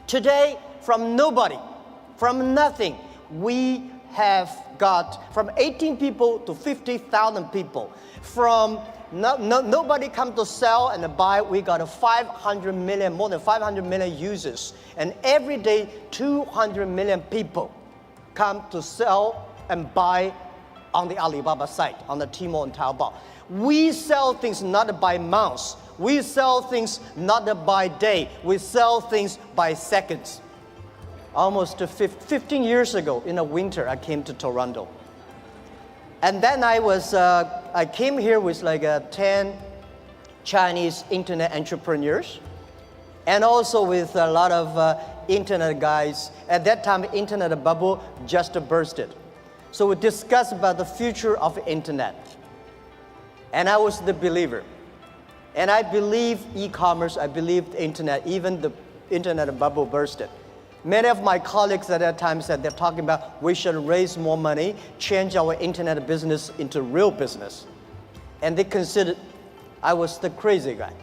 Today, from nobody, from nothing, we have got from 18 people to 50,000 people. From nobody come to sell and buy, we got a 500 million, more than 500 million users. And every day, 200 million people come to sell and buy on the Alibaba site, on the Tmall and Taobao. We sell things not by months. We sell things not by day. We sell things by seconds. Almost 15 years ago, in the winter, I came to Toronto. And then I came here with like 10 Chinese internet entrepreneurs, and also with a lot of internet guys. At that time, the internet bubble just bursted. So we discussed about the future of the internet. And I was the believer. And I believe e-commerce, I believe the internet, even the internet bubble bursted. Many of my colleagues at that time said they're talking about we should raise more money, change our internet business into real business. And they considered I was the crazy guy.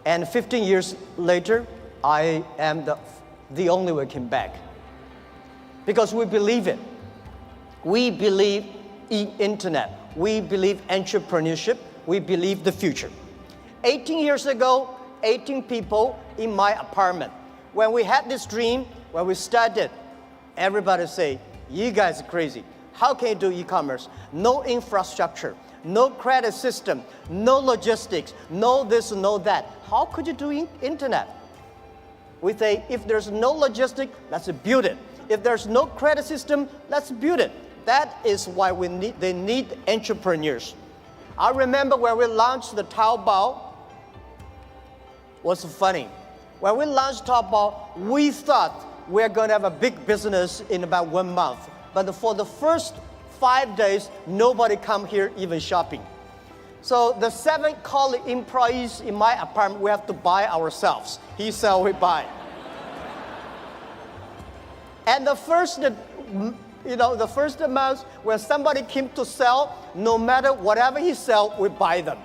And 15 years later, I am the only one came back. Because we believe it. We believe in internet. We believe entrepreneurship. We believe the future. 18 years ago, 18 people in my apartment. When we had this dream, when we started, everybody say, you guys are crazy. How can you do e-commerce? No infrastructure, no credit system, no logistics, no this, no that. How could you do internet? We say, if there's no logistics, let's build it. If there's no credit system, let's build it. That is why they need entrepreneurs. I remember when we launched the Taobao, was funny. When we launched Taobao, we thought we were going to have a big business in about 1 month. But for the first 5 days, nobody come here even shopping. So the 7 colleague employees in my apartment, we have to buy ourselves. He sell, we buy. And the first month when somebody came to sell, no matter whatever he sell, we buy them.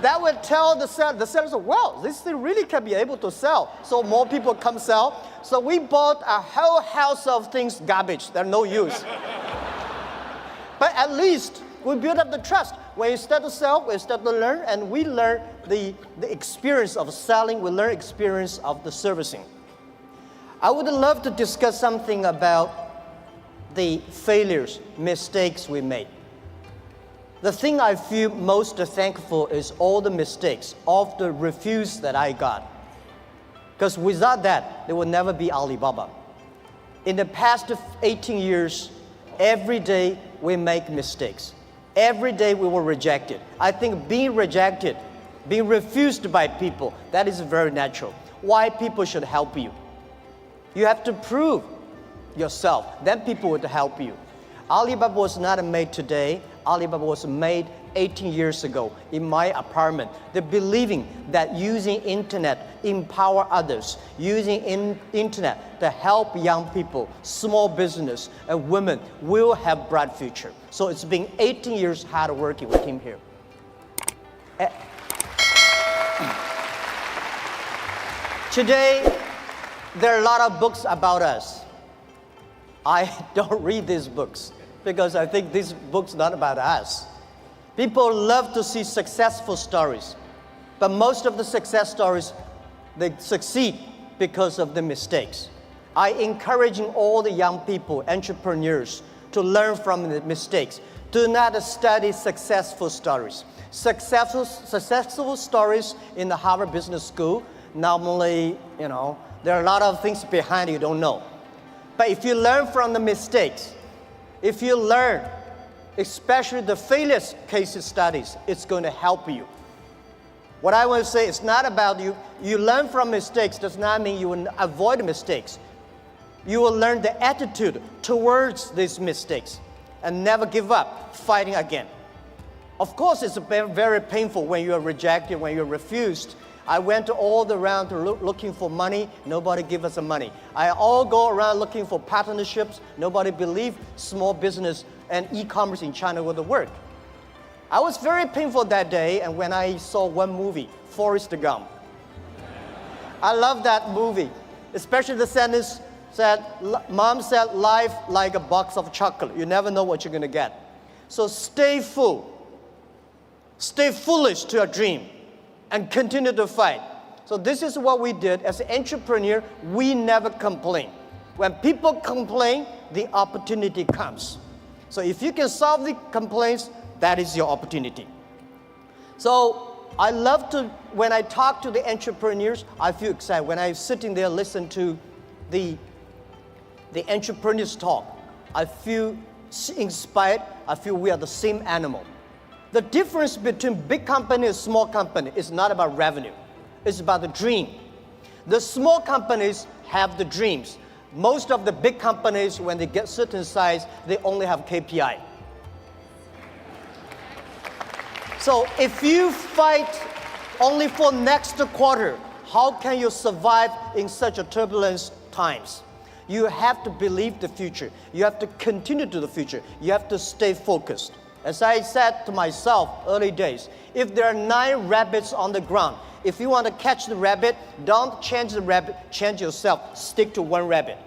That would tell the sellers, well, this thing really can be able to sell. So more people come sell. So we bought a whole house of things, garbage, they're no use. But at least we build up the trust. When you start to sell, we start to learn, and we learn the experience of selling, we learn experience of the servicing. I would love to discuss something about the failures, mistakes we made. The thing I feel most thankful is all the mistakes, all the refuse that I got. Because without that, there would never be Alibaba. In the past 18 years, every day we make mistakes. Every day we were rejected. I think being rejected, being refused by people, that is very natural. Why people should help you? You have to prove yourself, then people would help you. Alibaba was not made today. Alibaba was made 18 years ago in my apartment. The believing that using internet empower others, using internet to help young people, small business, and women will have bright future. So it's been 18 years hard working. We came here. Today, there are a lot of books about us. I don't read these books because I think these books are not about us. People love to see successful stories, but most of the success stories, they succeed because of the mistakes. I encourage all the young people, entrepreneurs, to learn from the mistakes. Do not study successful stories. Successful stories in the Harvard Business School, normally, there are a lot of things behind you don't know. But if you learn from the mistakes, if you learn, especially the failure case studies, it's going to help you. What I want to say, it's not about you. You learn from mistakes does not mean you will avoid mistakes. You will learn the attitude towards these mistakes and never give up, fighting again. Of course, it's very painful when you are rejected, when you're refused. I went all around looking for money. Nobody give us the money. I all go around looking for partnerships. Nobody believed small business and e-commerce in China would work. I was very painful that day, and when I saw one movie, Forrest Gump. I love that movie, especially the sentence said, Mom said, life like a box of chocolate. You never know what you're going to get. So stay full. Stay foolish to your dream and continue to fight. So this is what we did. As an entrepreneur, we never complain. When people complain, the opportunity comes. So if you can solve the complaints, that is your opportunity. So I love to, when I talk to the entrepreneurs, I feel excited. When I'm sitting there listen to the entrepreneurs talk, I feel inspired. I feel we are the same animal. The difference between big company and small company is not about revenue. It's about the dream. The small companies have the dreams. Most of the big companies, when they get certain size, they only have KPI. So if you fight only for next quarter, how can you survive in such a turbulent times? You have to believe the future. You have to continue to the future. You have to stay focused. As I said to myself early days, if there are 9 rabbits on the ground, if you want to catch the rabbit, don't change the rabbit, change yourself. Stick to one rabbit.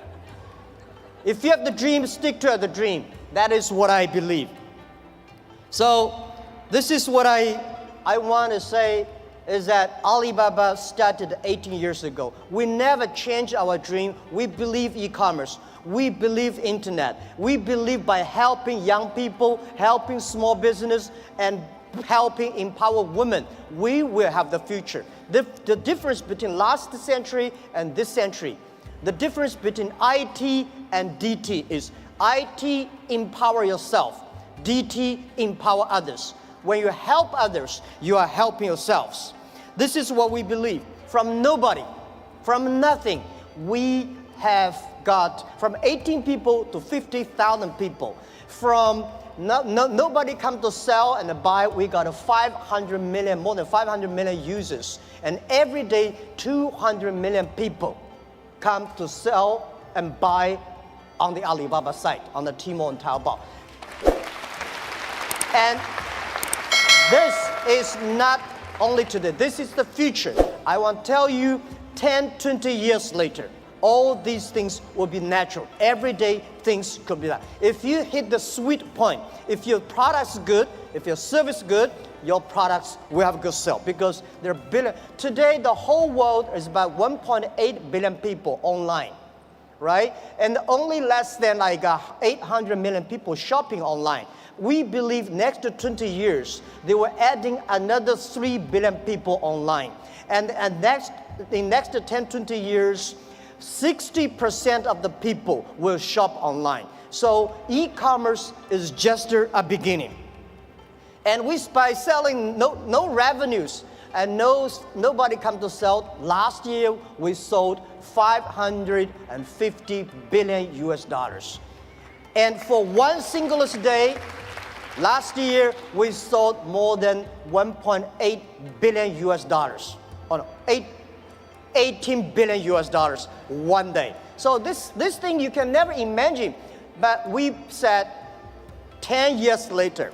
If you have the dream, stick to the dream. That is what I believe. So this is what I want to say is that Alibaba started 18 years ago. We never changed our dream. We believe e-commerce. We believe internet. We believe by helping young people, helping small business, and helping empower women, we will have the future. The difference between last century and this century, the difference between IT and DT is IT empower yourself, DT empower others. When you help others, you are helping yourselves. This is what we believe. From nobody, from nothing, we have got from 18 people to 50,000 people. From nobody come to sell and buy, we got a 500 million, more than 500 million users. And every day, 200 million people come to sell and buy on the Alibaba site, on the Tmall and Taobao. And this is not only today, this is the future. I want to tell you, 10, 20 years later, all these things will be natural. Every day, things could be that. If you hit the sweet point, if your product's good, if your service is good, your products will have a good sale because there are billion. Today, the whole world is about 1.8 billion people online, right? And only less than like 800 million people shopping online. We believe next to 20 years, they were adding another 3 billion people online. And in next to 10, 20 years, 60% of the people will shop online. So e-commerce is just a beginning. And by selling no revenues and nobody come to sell, last year we sold 550 billion US dollars. And for one single day, last year we sold more than 1.8 billion US dollars. Oh no, 18 billion US dollars one day. So this thing you can never imagine, but we said 10 years later,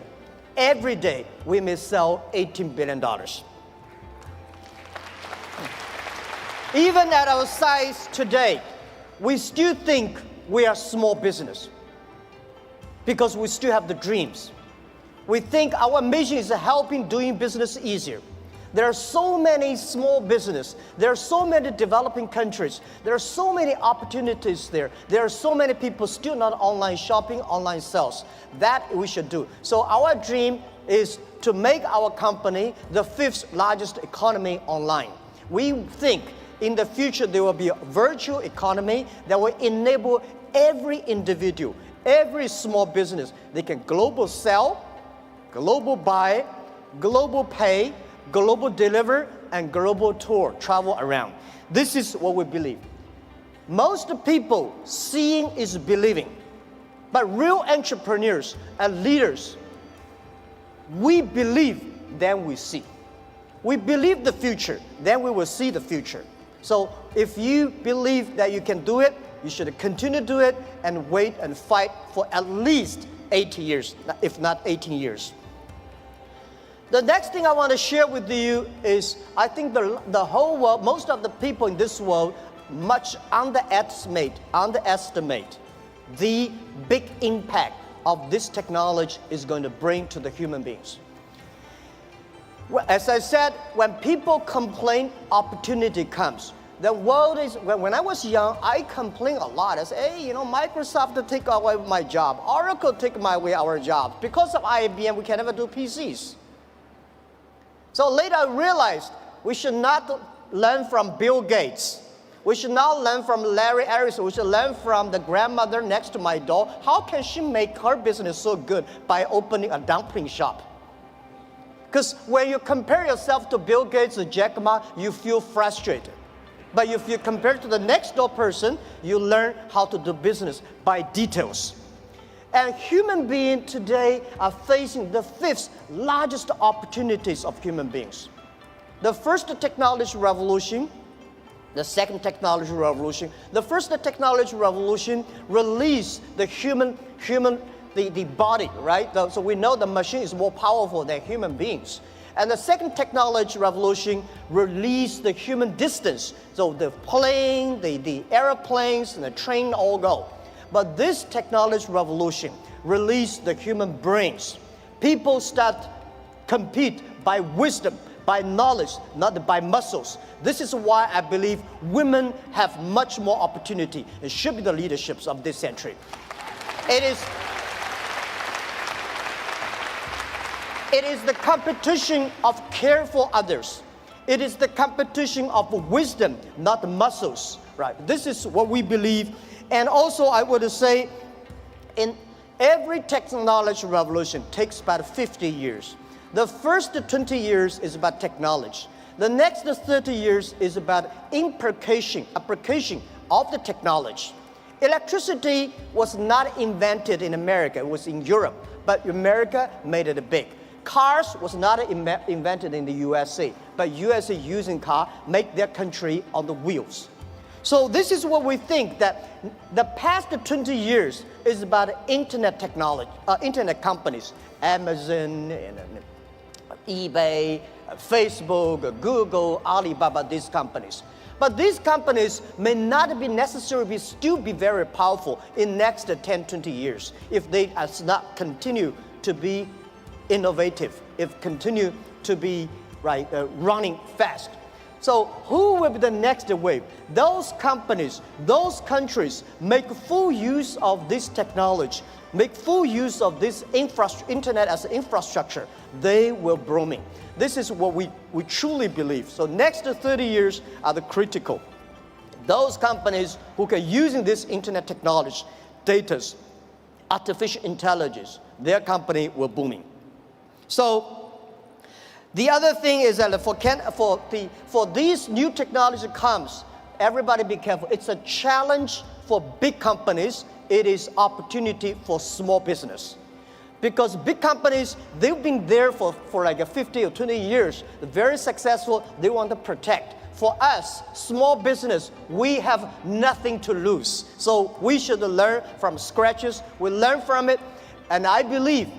every day we may sell $18 billion. Even at our size today, we still think we are small business because we still have the dreams. We think our mission is helping doing business easier. There are so many small businesses. There are so many developing countries. There are so many opportunities there. There are so many people still not online shopping, online sales. That we should do. So our dream is to make our company the 5th largest economy online. We think in the future there will be a virtual economy that will enable every individual, every small business, they can global sell, global buy, global pay, global deliver, and global tour, travel around. This is what we believe. Most people, seeing is believing. But real entrepreneurs and leaders, we believe, then we see. We believe the future, then we will see the future. So if you believe that you can do it, you should continue to do it and wait and fight for at least 80 years, if not 18 years. The next thing I want to share with you is I think the whole world, most of the people in this world, much underestimate the big impact of this technology is going to bring to the human beings. Well, as I said, when people complain, opportunity comes. The world is, when I was young, I complained a lot. I said, hey, Microsoft take away my job. Oracle take away our job. Because of IBM, we can never do PCs. So later I realized we should not learn from Bill Gates. We should not learn from Larry Ellison. We should learn from the grandmother next to my door. How can she make her business so good by opening a dumpling shop? Because when you compare yourself to Bill Gates or Jack Ma, you feel frustrated. But if you compare to the next door person, you learn how to do business by details. And human beings today are facing the fifth largest opportunities of human beings. The first technology revolution, the second technology revolution. The first technology revolution released the the body, right? So we know the machine is more powerful than human beings. And the second technology revolution released the human distance. So the plane, the airplanes, and the train all go. But this technology revolution released the human brains. People start compete by wisdom, by knowledge, not by muscles. This is why I believe women have much more opportunity and should be the leaderships of this century. It is the competition of care for others. It is the competition of wisdom, not muscles, right? This is what we believe. And also I would say, in every technology revolution takes about 50 years. The first 20 years is about technology. The next 30 years is about application of the technology. Electricity was not invented in America, it was in Europe, but America made it big. Cars was not invented in the USA, but USA using car make their country on the wheels. So this is what we think, that the past 20 years is about internet technology, internet companies, Amazon, and eBay, Facebook, Google, Alibaba, these companies. But these companies may not be necessarily still be very powerful in next 10, 20 years if they does not continue to be innovative, if continue to be running fast. So who will be the next wave? Those companies, those countries make full use of this technology, make full use of this internet as infrastructure. They will blooming. This is what we truly believe. So next 30 years are the critical. Those companies who can using this internet technology, data, artificial intelligence, their company will booming. So the other thing is that for these new technology comes, everybody be careful. It's a challenge for big companies. It is opportunity for small business. Because big companies, they've been there for like 50 or 20 years, very successful, they want to protect. For us, small business, we have nothing to lose. So we should learn from scratches, we learn from it, and I believe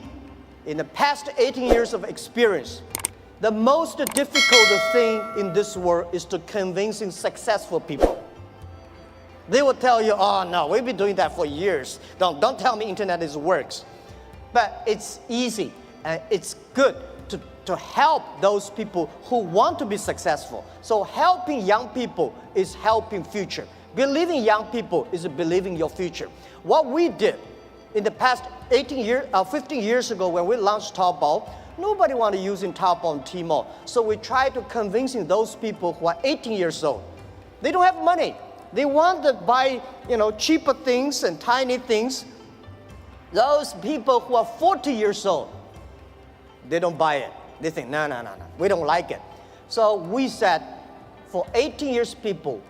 in the past 18 years of experience, the most difficult thing in this world is to convincing successful people. They will tell you, oh no, we've been doing that for years. Don't tell me internet works. But it's easy and it's good to help those people who want to be successful. So helping young people is helping future. Believing young people is believing your future. What we did in the past 15 years ago when we launched Taobao, nobody wanted using Taobao and Tmall. So we tried to convincing those people who are 18 years old. They don't have money. They want to buy, cheaper things and tiny things. Those people who are 40 years old, they don't buy it. They think, no, we don't like it. So we said, for 18 years people,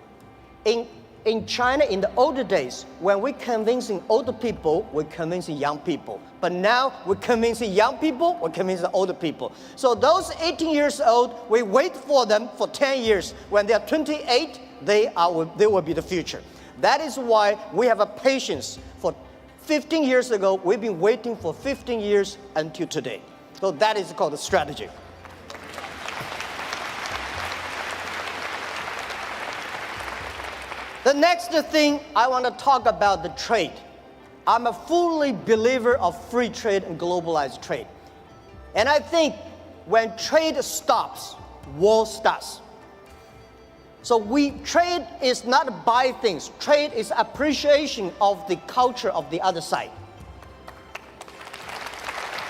in China, in the older days, when we're convincing older people, we're convincing young people. But now we're convincing young people, we're convincing older people. So those 18 years old, we wait for them for 10 years. When they're 28, they will be the future. That is why we have a patience. For 15 years ago, we've been waiting for 15 years until today. So that is called a strategy. The next thing I want to talk about the trade. I'm a fully believer of free trade and globalized trade. And I think when trade stops, war starts. So trade is not buy things. Trade is appreciation of the culture of the other side.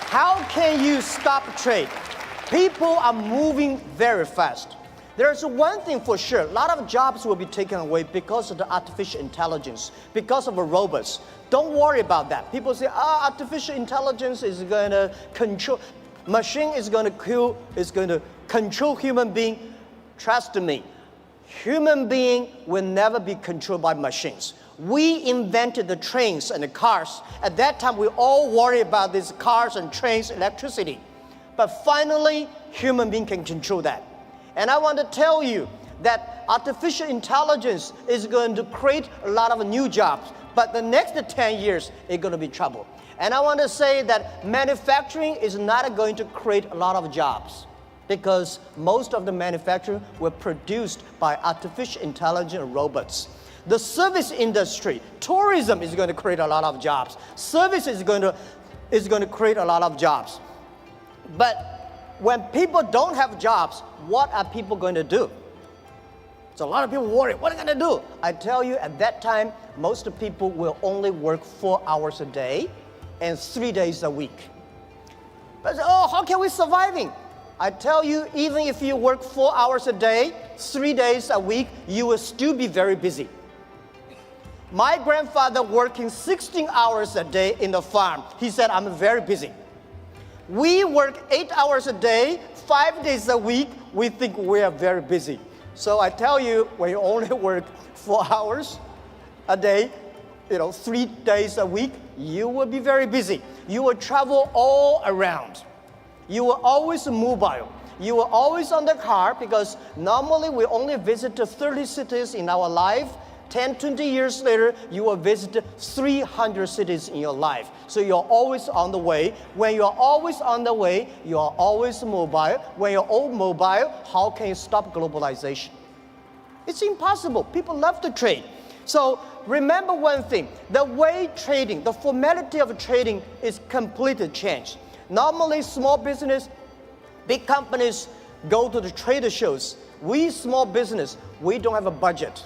How can you stop trade? People are moving very fast. There's one thing for sure, a lot of jobs will be taken away because of the artificial intelligence, because of the robots. Don't worry about that. People say, artificial intelligence is going to control, machine is going to control human being. Trust me, human being will never be controlled by machines. We invented the trains and the cars. At that time, we all worry about these cars and trains, electricity. But finally, human being can control that. And I want to tell you that artificial intelligence is going to create a lot of new jobs. But the next 10 years, it's going to be trouble. And I want to say that manufacturing is not going to create a lot of jobs, because most of the manufacturing were produced by artificial intelligence robots. The service industry, tourism is going to create a lot of jobs. Service is going to create a lot of jobs. But when people don't have jobs, what are people going to do? So a lot of people worry, what are they going to do? I tell you, at that time, most people will only work 4 hours a day and 3 days a week. But how can we surviving? I tell you, even if you work 4 hours a day, 3 days a week, you will still be very busy. My grandfather working 16 hours a day in the farm. He said, I'm very busy. We work 8 hours a day, 5 days a week. We think we are very busy. So I tell you, when you only work 4 hours a day, 3 days a week, you will be very busy. You will travel all around. You will always mobile. You will always on the car, because normally we only visit 30 cities in our life. 10, 20 years later, you will visit 300 cities in your life. So you're always on the way. When you're always on the way, you are always mobile. When you're all mobile, how can you stop globalization? It's impossible. People love to trade. So remember one thing, the way trading, the formality of trading is completely changed. Normally, small business, big companies go to the trade shows. We small business, we don't have a budget.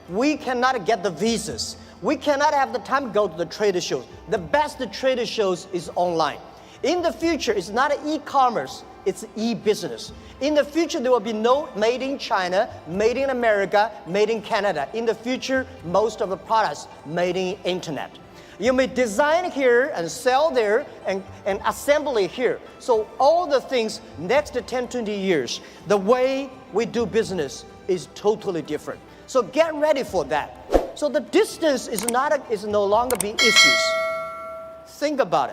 We cannot get the visas. We cannot have the time to go to the trade shows. The best trade shows is online. In the future, it's not e-commerce, it's e-business. In the future, there will be no made in China, made in America, made in Canada. In the future, most of the products made in internet. You may design here and sell there and assemble it here. So all the things next 10, 20 years, the way we do business is totally different. So get ready for that. So the distance is no longer being issues. Think about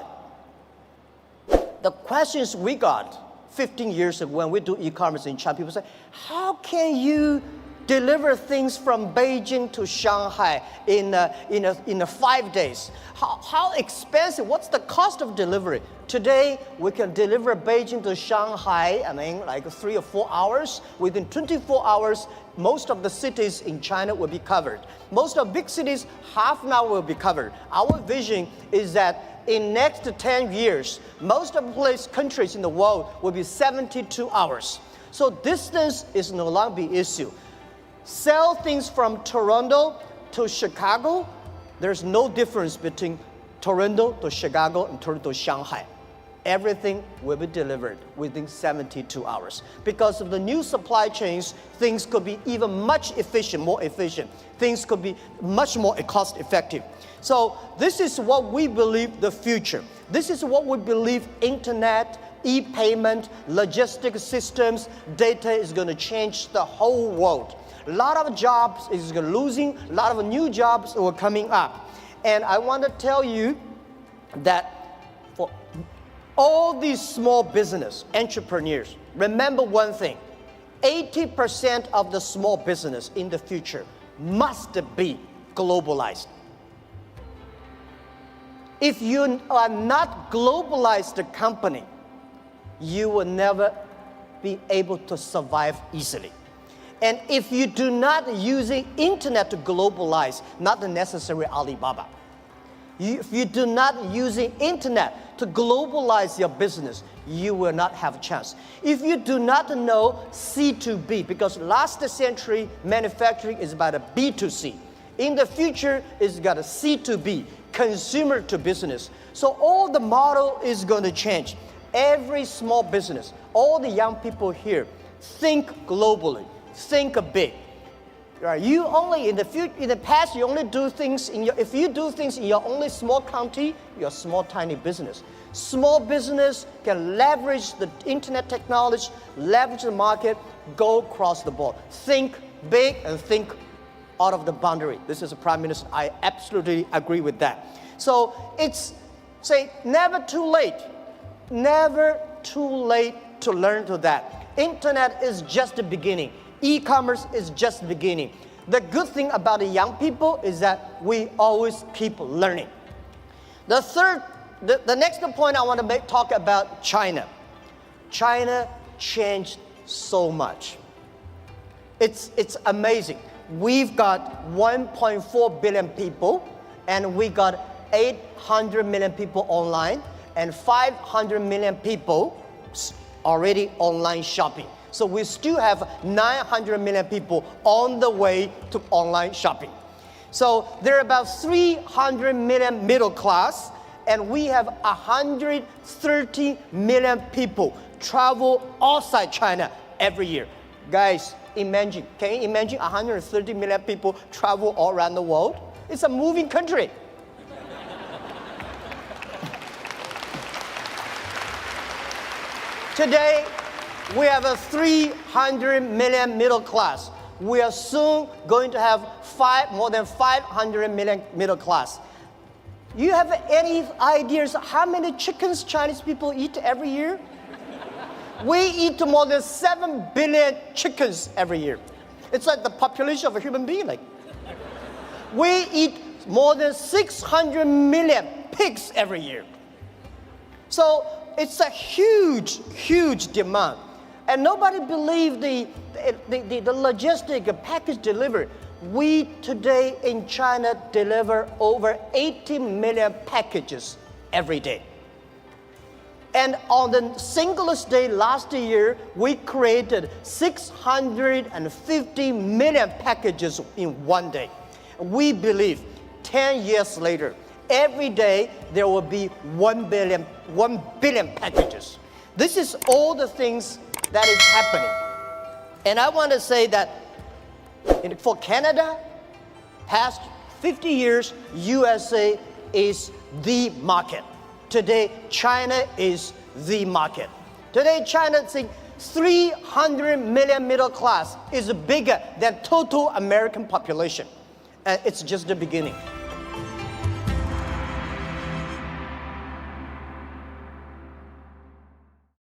it. The questions we got 15 years ago when we do e-commerce in China, people say, how can you deliver things from Beijing to Shanghai in 5 days? How expensive? What's the cost of delivery? Today, we can deliver Beijing to Shanghai, like 3 or 4 hours. Within 24 hours, most of the cities in China will be covered. Most of big cities, half an hour will be covered. Our vision is that in next 10 years, most of the countries in the world will be 72 hours. So distance is no longer the issue. Sell things from Toronto to Chicago, there's no difference between Toronto to Chicago and Toronto to Shanghai. Everything will be delivered within 72 hours. Because of the new supply chains, things could be even much more efficient. Things could be much more cost effective. So this is what we believe the future. This is what we believe internet, e-payment, logistic systems, data is going to change the whole world. A lot of jobs is losing, a lot of new jobs are coming up. And I want to tell you that for all these small business entrepreneurs, remember one thing, 80% of the small business in the future must be globalized. If you are not globalized company, you will never be able to survive easily. And if you do not using internet to globalize, not the necessary Alibaba. If you do not using internet to globalize your business, you will not have a chance. If you do not know C2B, because last century manufacturing is about a B2C. In the future, it's got a C2B, consumer to business. So all the model is going to change. Every small business, all the young people here, think globally, think big. Right? You only in the past, you only do things if you do things in your only small county, you're a small tiny business. Small business can leverage the internet technology, leverage the market, go across the board. Think big and think out of the boundary. This is a prime minister. I absolutely agree with that. So it's never too late. Never too late to learn to that. Internet is just the beginning. E-commerce is just the beginning. The good thing about the young people is that we always keep learning. The next point I want to talk about China. China changed so much. It's amazing. We've got 1.4 billion people, and we got 800 million people online, and 500 million people already online shopping. So we still have 900 million people on the way to online shopping. So there are about 300 million middle class, and we have 130 million people travel outside China every year. Guys, can you imagine 130 million people travel all around the world? It's a moving country. Today, we have a 300 million middle class. We are soon going to have more than 500 million middle class. You have any ideas how many chickens Chinese people eat every year? We eat more than 7 billion chickens every year. It's like the population of a human being. We eat more than 600 million pigs every year. So it's a huge, huge demand. And nobody believed the logistic package delivery. We today in China deliver over 80 million packages every day. And on the singlest day last year, we created 650 million packages in one day. We believe 10 years later, every day there will be 1 billion packages. This is all the things that is happening. And I want to say that for Canada, past 50 years, USA is the market. Today, China is the market. Today, China, 300 million middle class is bigger than total American population. And it's just the beginning.